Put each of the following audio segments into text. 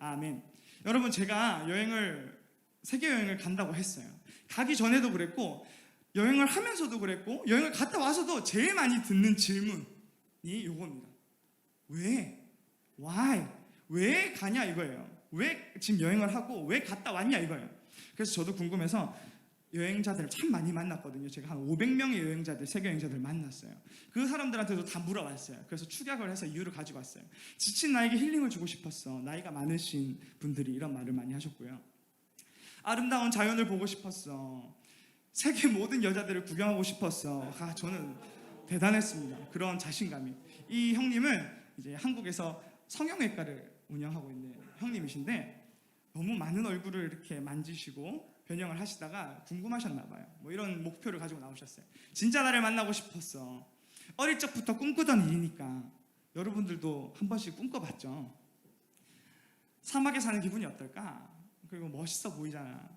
아멘. 여러분, 제가 세계 여행을 간다고 했어요. 가기 전에도 그랬고 여행을 하면서도 그랬고 여행을 갔다 와서도 제일 많이 듣는 질문이 이겁니다. 왜? Why? 왜 가냐 이거예요. 왜 지금 여행을 하고 왜 갔다 왔냐 이거예요. 그래서 저도 궁금해서 여행자들을 참 많이 만났거든요. 제가 한 500명의 여행자들, 세계 여행자들 만났어요. 그 사람들한테도 다 물어봤어요. 그래서 축약을 해서 이유를 가지고 왔어요. 지친 나에게 힐링을 주고 싶었어. 나이가 많으신 분들이 이런 말을 많이 하셨고요. 아름다운 자연을 보고 싶었어. 세계 모든 여자들을 구경하고 싶었어. 저는 대단했습니다. 그런 자신감이. 이 형님은 이제 한국에서 성형외과를 운영하고 있는 형님이신데 너무 많은 얼굴을 이렇게 만지시고 변형을 하시다가 궁금하셨나 봐요. 뭐 이런 목표를 가지고 나오셨어요. 진짜 나를 만나고 싶었어. 어릴 적부터 꿈꾸던 일이니까 여러분들도 한 번씩 꿈꿔봤죠. 사막에 사는 기분이 어떨까? 그리고 멋있어 보이잖아.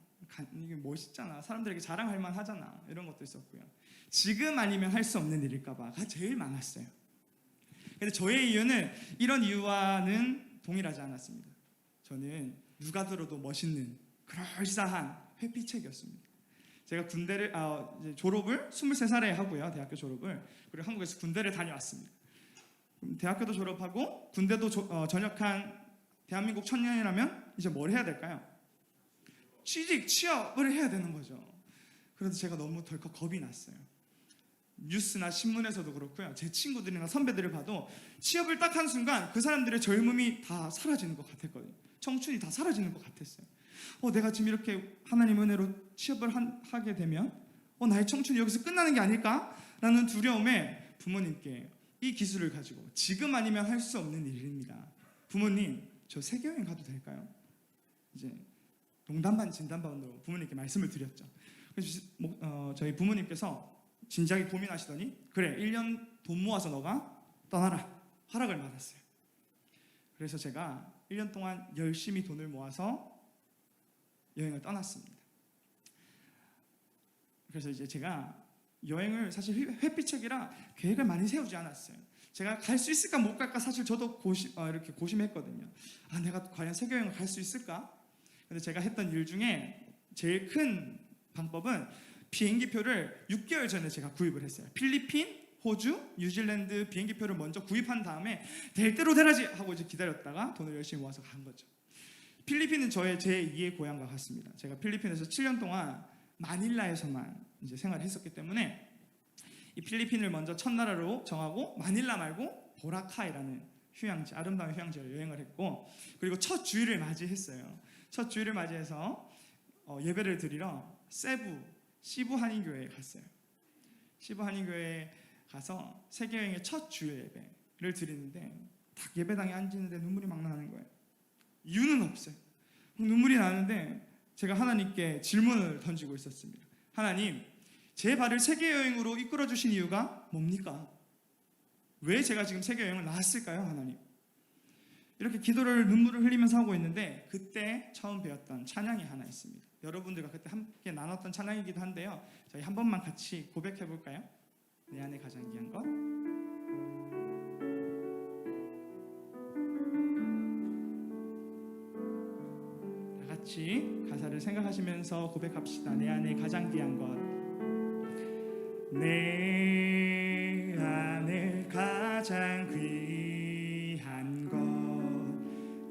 이게 멋있잖아. 사람들에게 자랑할 만하잖아. 이런 것도 있었고요. 지금 아니면 할 수 없는 일일까봐가 제일 많았어요. 근데 저의 이유는 이런 이유와는 동일하지 않았습니다. 저는 누가 들어도 멋있는 그럴싸한 회피책이었습니다. 제가 군대를 졸업을 23살에 하고요. 대학교 졸업을. 그리고 한국에서 군대를 다녀왔습니다. 대학교도 졸업하고 군대도 전역한 대한민국 청년이라면 이제 뭘 해야 될까요? 취업을 해야 되는 거죠. 그래서 제가 너무 덜컥 겁이 났어요. 뉴스나 신문에서도 그렇고요. 제 친구들이나 선배들을 봐도 취업을 딱 한 순간 그 사람들의 젊음이 다 사라지는 것 같았거든요. 청춘이 다 사라지는 것 같았어요. 내가 지금 이렇게 하나님 은혜로 취업을 하게 되면 나의 청춘이 여기서 끝나는 게 아닐까? 라는 두려움에 부모님께 이 기술을 가지고 지금 아니면 할 수 없는 일입니다. 부모님, 저 세계여행 가도 될까요? 이제 농담 반 진담 반으로 부모님께 말씀을 드렸죠. 그래서 저희 부모님께서 진지하게 고민하시더니 그래, 1년 돈 모아서 너가 떠나라. 허락을 받았어요. 그래서 제가 1년 동안 열심히 돈을 모아서 여행을 떠났습니다. 그래서 이제 제가 여행을 사실 회피책이라 계획을 많이 세우지 않았어요. 제가 갈 수 있을까 못 갈까 사실 저도 이렇게 고심했거든요. 내가 과연 세계여행을 갈 수 있을까? 근데 제가 했던 일 중에 제일 큰 방법은 비행기표를 6개월 전에 제가 구입을 했어요. 필리핀, 호주, 뉴질랜드 비행기표를 먼저 구입한 다음에 될 대로 되라지 하고 이제 기다렸다가 돈을 열심히 모아서 간 거죠. 필리핀은 제 2의 고향과 같습니다. 제가 필리핀에서 7년 동안 마닐라에서만 이제 생활을 했었기 때문에 이 필리핀을 먼저 첫 나라로 정하고 마닐라 말고 보라카이라는 휴양지, 아름다운 휴양지를 여행을 했고, 그리고 첫 주일을 맞이했어요. 첫 주일을 맞이해서 예배를 드리러 시부 한인교회에 갔어요. 시부 한인교회에 가서 세계여행의 첫 주일 예배를 드리는데 딱 예배당에 앉는데 눈물이 막 나는 거예요. 이유는 없어요. 눈물이 나는데 제가 하나님께 질문을 던지고 있었습니다. 하나님, 제 발을 세계여행으로 이끌어주신 이유가 뭡니까? 왜 제가 지금 세계여행을 나왔을까요, 하나님? 이렇게 기도를 눈물을 흘리면서 하고 있는데 그때 처음 배웠던 찬양이 하나 있습니다. 여러분들과 그때 함께 나눴던 찬양이기도 한데요. 저희 한 번만 같이 고백해 볼까요? 내 안에 가장 귀한 것. 다 같이 가사를 생각하시면서 고백합시다. 내 안에 가장 귀한 것. 내 안에 가장 귀한 것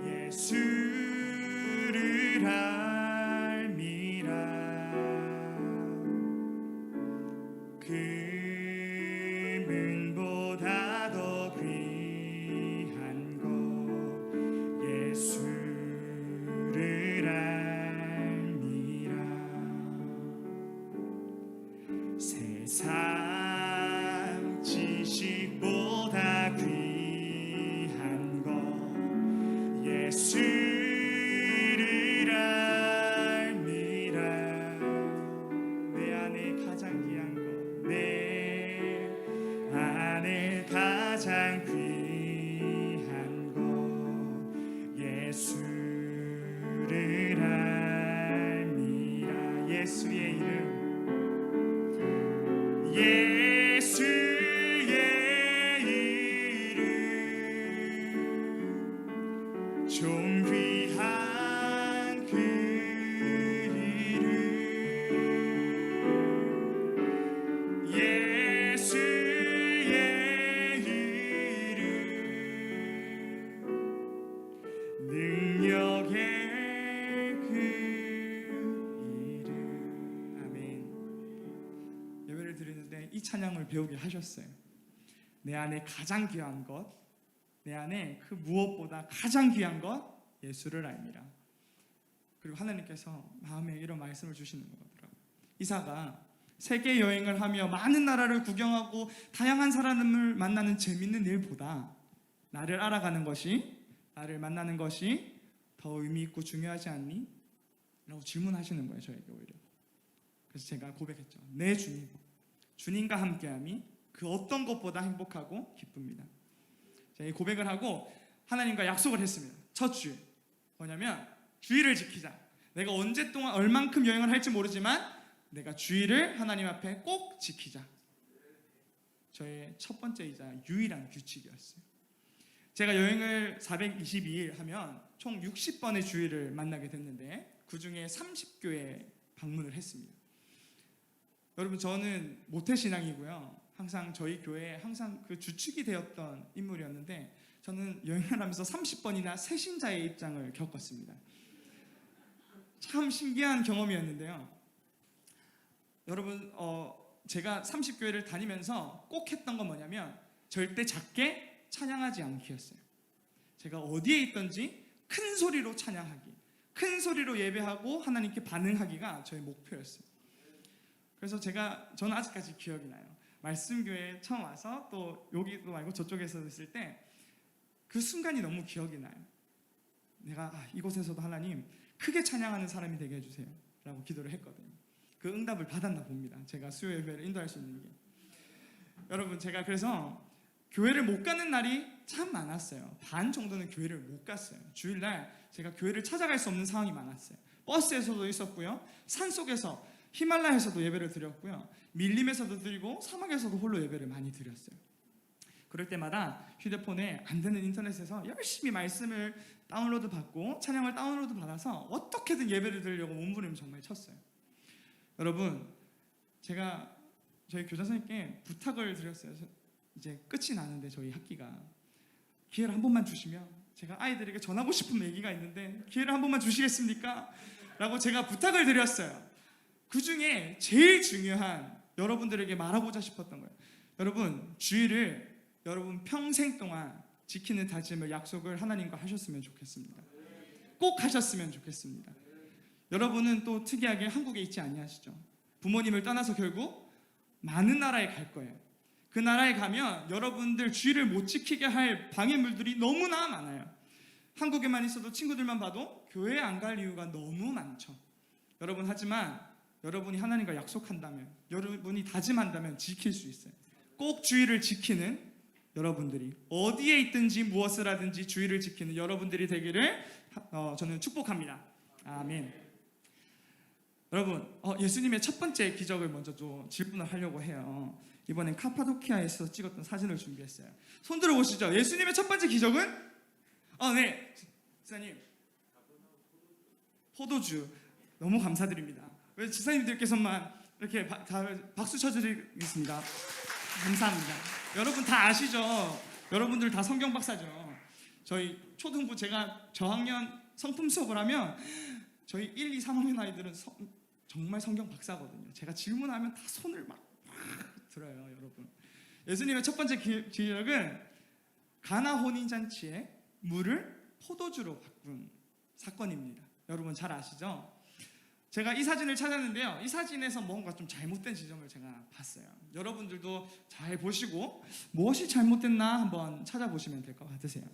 예수를 알미라. 금은보다 더 귀한 것 예수를 알미라. 세상 지식보다 귀한 것 예수를 알미라. 내 안에 가장 귀한 것, 내 안에 가장 귀한 것 예수를 알미라. 예수의 이름, 예수의 이름 좀 귀한 말씀을 배우게 하셨어요. 내 안에 가장 귀한 것, 내 안에 그 무엇보다 가장 귀한 것 예수를 알미라. 그리고 하나님께서 마음에 이런 말씀을 주시는 거더라고요. 이사가 세계 여행을 하며 많은 나라를 구경하고 다양한 사람을 만나는 재밌는 일보다 나를 알아가는 것이, 나를 만나는 것이 더 의미 있고 중요하지 않니? 라고 질문하시는 거예요, 저에게 오히려. 그래서 제가 고백했죠. 내 주님, 주님과 함께함이 그 어떤 것보다 행복하고 기쁩니다. 제가 이 고백을 하고 하나님과 약속을 했습니다. 첫 주일 뭐냐면 주일을 지키자. 내가 언제 동안 얼만큼 여행을 할지 모르지만 내가 주일을 하나님 앞에 꼭 지키자. 저의 첫 번째이자 유일한 규칙이었어요. 제가 여행을 422일 하면 총 60번의 주일을 만나게 됐는데 그 중에 30교회 방문을 했습니다. 여러분, 저는 모태신앙이고요. 항상 저희 교회에 항상 그 주축이 되었던 인물이었는데 저는 여행을 하면서 30번이나 새신자의 입장을 겪었습니다. 참 신기한 경험이었는데요. 여러분, 제가 30교회를 다니면서 꼭 했던 건 뭐냐면 절대 작게 찬양하지 않기였어요. 제가 어디에 있든지 큰 소리로 찬양하기, 큰 소리로 예배하고 하나님께 반응하기가 저의 목표였어요. 그래서 저는 아직까지 기억이 나요. 말씀교회에 처음 와서 또 여기도 말고 저쪽에서 있을 때 그 순간이 너무 기억이 나요. 내가 이곳에서도 하나님 크게 찬양하는 사람이 되게 해주세요 라고 기도를 했거든요. 그 응답을 받았나 봅니다. 제가 수요 예배를 인도할 수 있는 게. 여러분, 제가 그래서 교회를 못 가는 날이 참 많았어요. 반 정도는 교회를 못 갔어요. 주일날 제가 교회를 찾아갈 수 없는 상황이 많았어요. 버스에서도 있었고요, 산속에서 히말라야에서도 예배를 드렸고요, 밀림에서도 드리고 사막에서도 홀로 예배를 많이 드렸어요. 그럴 때마다 휴대폰에 안 되는 인터넷에서 열심히 말씀을 다운로드 받고 찬양을 다운로드 받아서 어떻게든 예배를 드리려고 몸부림을 정말 쳤어요. 여러분, 제가 저희 교장 선생님께 부탁을 드렸어요. 이제 끝이 나는데 저희 학기가 기회를 한 번만 주시면 제가 아이들에게 전하고 싶은 얘기가 있는데 기회를 한 번만 주시겠습니까? 라고 제가 부탁을 드렸어요. 그 중에 제일 중요한 여러분들에게 말하고자 싶었던 거예요. 여러분, 주일을 여러분 평생 동안 지키는 다짐을, 약속을 하나님과 하셨으면 좋겠습니다. 꼭 하셨으면 좋겠습니다. 여러분은 또 특이하게 한국에 있지 아니하시죠? 부모님을 떠나서 결국 많은 나라에 갈 거예요. 그 나라에 가면 여러분들 주일을 못 지키게 할 방해물들이 너무나 많아요. 한국에만 있어도 친구들만 봐도 교회에 안 갈 이유가 너무 많죠. 여러분, 하지만 여러분이 하나님과 약속한다면, 여러분이 다짐한다면 지킬 수 있어요. 꼭 주일을 지키는 여러분들이, 어디에 있든지 무엇을 하든지 주일을 지키는 여러분들이 되기를 저는 축복합니다. 아멘. 여러분, 예수님의 첫 번째 기적을 먼저 좀 질문을 하려고 해요. 이번엔 카파도키아에서 찍었던 사진을 준비했어요. 손 들어보시죠. 예수님의 첫 번째 기적은? 네, 지사님, 포도주. 너무 감사드립니다. 왜 지사님들께서만 이렇게 박수 쳐드리겠습니다. 감사합니다. 여러분 다 아시죠? 여러분들 다 성경 박사죠. 저희 초등부, 제가 저학년 성품 수업을 하면 저희 1, 2, 3학년 아이들은 정말 성경 박사거든요. 제가 질문하면 다 손을 막 들어요. 여러분, 예수님의 첫 번째 기적은 가나 혼인잔치에 물을 포도주로 바꾼 사건입니다. 여러분 잘 아시죠? 제가 이 사진을 찾았는데요, 이 사진에서 뭔가 좀 잘못된 지점을 제가 봤어요. 여러분들도 잘 보시고 무엇이 잘못됐나 한번 찾아보시면 될 것 같으세요.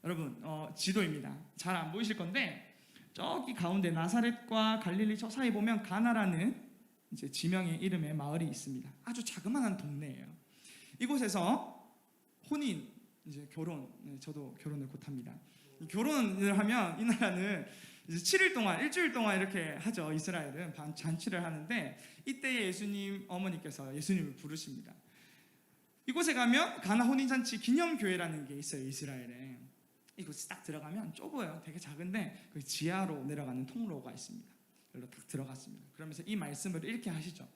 여러분, 지도입니다. 잘 안 보이실 건데 저기 가운데 나사렛과 갈릴리 저 사이 보면 가나라는 이제 지명의 이름의 마을이 있습니다. 아주 자그마한 동네예요. 이곳에서 혼인, 이제 결혼, 저도 결혼을 곧 합니다. 결혼을 하면 이 나라는 이제 7일 동안, 일주일 동안 이렇게 하죠. 이스라엘은 잔치를 하는데 이때에 예수님 어머니께서 예수님을 부르십니다. 이곳에 가면 가나 혼인잔치 기념교회라는 게 있어요, 이스라엘에. 이곳에 딱 들어가면 좁아요. 되게 작은데 그 지하로 내려가는 통로가 있습니다. 여기로 딱 들어갔습니다. 그러면서 이 말씀을 이렇게 하시죠.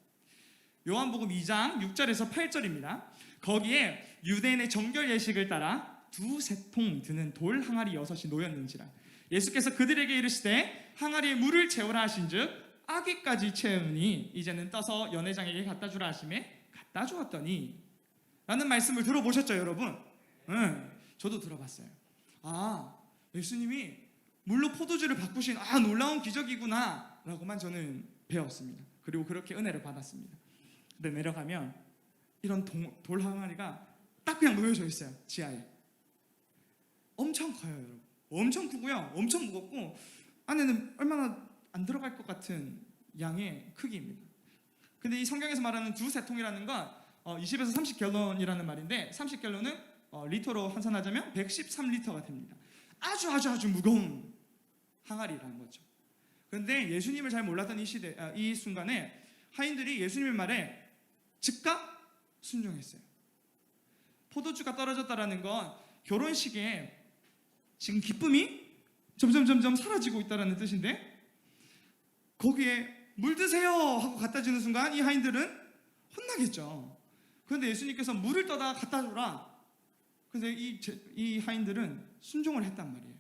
요한복음 2장 6절에서 8절입니다. 거기에 유대인의 정결 예식을 따라 두세 통 드는 돌 항아리 6이 놓였는지라. 예수께서 그들에게 이르시되 항아리에 물을 채우라 하신즉 아기까지 채우니 이제는 떠서 연회장에게 갖다 주라 하심에 따주었더니 라는 말씀을 들어보셨죠, 여러분? 네, 저도 들어봤어요. 아, 예수님이 물로 포도주를 바꾸신 놀라운 기적이구나 라고만 저는 배웠습니다. 그리고 그렇게 은혜를 받았습니다. 근데 내려가면 이런 돌 항아리가 딱 그냥 놓여져 있어요, 지하에. 엄청 커요, 여러분. 엄청 크고요, 엄청 무겁고 안에는 얼마나 안 들어갈 것 같은 양의 크기입니다. 근데 이 성경에서 말하는 두세 통이라는 건 20에서 30갤런이라는 말인데, 30갤런은 리터로 환산하자면 113리터가 됩니다. 아주 무거운 항아리라는 거죠. 그런데 예수님을 잘 몰랐던 이 순간에 하인들이 예수님의 말에 즉각 순종했어요. 포도주가 떨어졌다라는 건 결혼식에 지금 기쁨이 점점 사라지고 있다는 뜻인데, 거기에 물 드세요 하고 갖다 주는 순간 이 하인들은 혼나겠죠. 그런데 예수님께서 물을 떠다 갖다 줘라. 그런데 이 하인들은 순종을 했단 말이에요.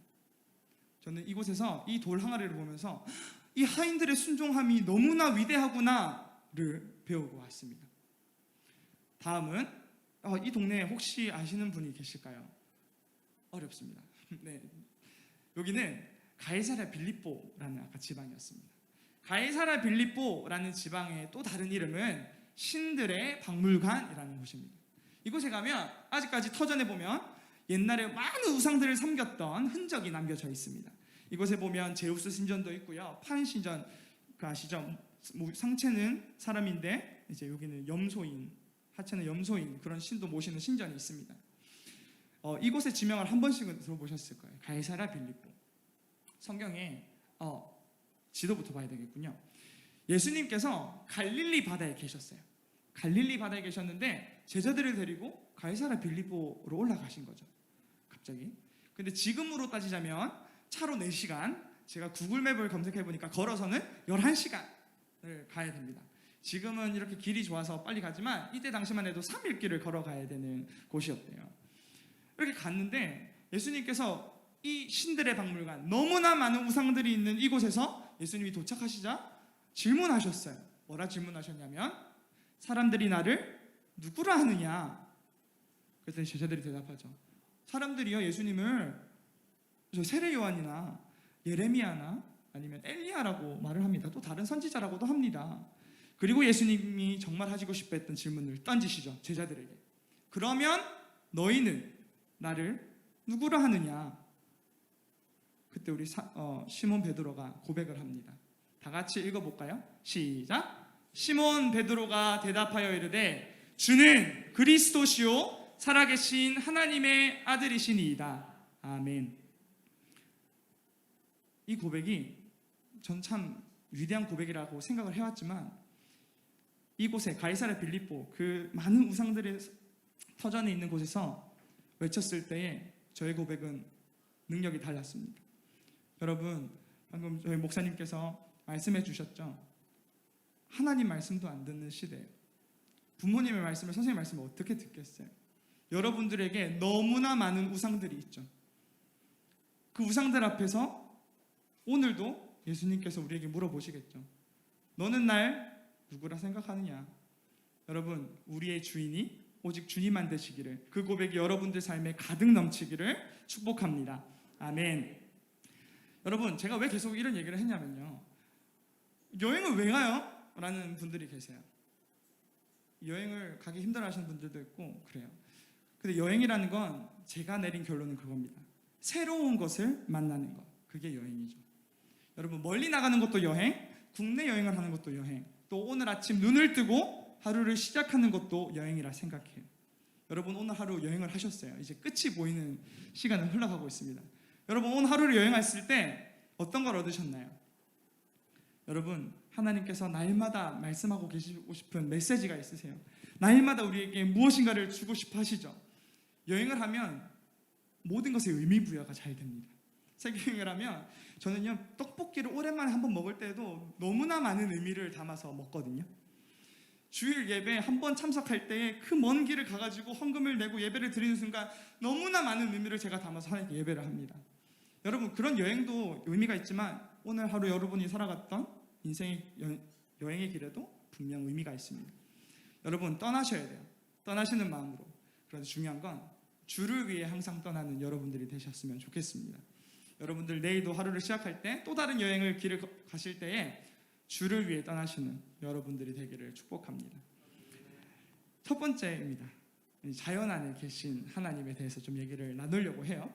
저는 이곳에서 이 돌 항아리를 보면서 이 하인들의 순종함이 너무나 위대하구나를 배우고 왔습니다. 다음은 이 동네에 혹시 아시는 분이 계실까요? 어렵습니다. 네, 여기는 가이사랴 빌립보라는 아까 지방이었습니다. 가이사랴 빌립보라는 지방의 또 다른 이름은 신들의 박물관이라는 곳입니다. 이곳에 가면 아직까지 터전에 보면 옛날에 많은 우상들을 섬겼던 흔적이 남겨져 있습니다. 이곳에 보면 제우스 신전도 있고요, 판 신전, 그 아시죠? 상체는 사람인데 이제 여기는 염소인, 하체는 염소인, 그런 신도 모시는 신전이 있습니다. 이곳의 지명을 한 번씩은 들어보셨을 거예요. 가이사랴 빌립보. 성경에 지도부터 봐야 되겠군요. 예수님께서 갈릴리 바다에 계셨어요. 갈릴리 바다에 계셨는데 제자들을 데리고 가이사랴 빌립보로 올라가신 거죠, 갑자기. 근데 지금으로 따지자면 차로 4시간, 제가 구글맵을 검색해보니까 걸어서는 11시간을 가야 됩니다. 지금은 이렇게 길이 좋아서 빨리 가지만 이때 당시만 해도 3일 길을 걸어가야 되는 곳이었대요. 이렇게 갔는데 예수님께서 이 신들의 박물관, 너무나 많은 우상들이 있는 이곳에서 예수님이 도착하시자 질문하셨어요. 뭐라 질문하셨냐면, 사람들이 나를 누구라 하느냐? 그랬더니 제자들이 대답하죠. 사람들이요, 예수님을 저 세례 요한이나 예레미야나 아니면 엘리야라고 말을 합니다. 또 다른 선지자라고도 합니다. 그리고 예수님이 정말 하시고 싶어 했던 질문을 던지시죠, 제자들에게. 그러면 너희는 나를 누구라 하느냐? 그때 우리 시몬 베드로가 고백을 합니다. 다 같이 읽어볼까요? 시작. 시몬 베드로가 대답하여 이르되 주는 그리스도시요 살아계신 하나님의 아들이시니이다. 아멘. 이 고백이 전 참 위대한 고백이라고 생각을 해왔지만, 이곳에 가이사랴 빌립보, 그 많은 우상들의 터전에 있는 곳에서 외쳤을 때에 저의 고백은 능력이 달랐습니다. 여러분, 방금 저희 목사님께서 말씀해 주셨죠. 하나님 말씀도 안 듣는 시대예요. 부모님의 말씀을, 선생님 말씀을 어떻게 듣겠어요? 여러분들에게 너무나 많은 우상들이 있죠. 그 우상들 앞에서 오늘도 예수님께서 우리에게 물어보시겠죠. 너는 날 누구라 생각하느냐? 여러분, 우리의 주인이 오직 주님만 되시기를, 그 고백이 여러분들 삶에 가득 넘치기를 축복합니다. 아멘. 여러분, 제가 왜 계속 이런 얘기를 했냐면요, 여행을 왜 가요? 라는 분들이 계세요. 여행을 가기 힘들어하시는 분들도 있고 그래요. 근데 여행이라는 건 제가 내린 결론은 그겁니다. 새로운 것을 만나는 것, 그게 여행이죠. 여러분, 멀리 나가는 것도 여행, 국내 여행을 하는 것도 여행, 또 오늘 아침 눈을 뜨고 하루를 시작하는 것도 여행이라 생각해요. 여러분, 오늘 하루 여행을 하셨어요. 이제 끝이 보이는 시간은 흘러가고 있습니다. 여러분, 오늘 하루를 여행했을 때 어떤 걸 얻으셨나요? 여러분, 하나님께서 날마다 말씀하고 계시고 싶은 메시지가 있으세요. 날마다 우리에게 무엇인가를 주고 싶어 하시죠. 여행을 하면 모든 것에 의미 부여가 잘 됩니다. 세계여행을 하면 저는요, 떡볶이를 오랜만에 한번 먹을 때도 너무나 많은 의미를 담아서 먹거든요. 주일 예배 한번 참석할 때에 그 먼 길을 가가지고 헌금을 내고 예배를 드리는 순간 너무나 많은 의미를 제가 담아서 하나님께 예배를 합니다. 여러분, 그런 여행도 의미가 있지만 오늘 하루 여러분이 살아갔던 인생의 여행의 길에도 분명 의미가 있습니다. 여러분 떠나셔야 돼요. 떠나시는 마음으로. 그런데 중요한 건 주를 위해 항상 떠나는 여러분들이 되셨으면 좋겠습니다. 여러분들 내일도 하루를 시작할 때 또 다른 여행을 길을 가실 때에 주를 위해 떠나시는 여러분들이 되기를 축복합니다. 첫 번째입니다. 자연 안에 계신 하나님에 대해서 좀 얘기를 나누려고 해요.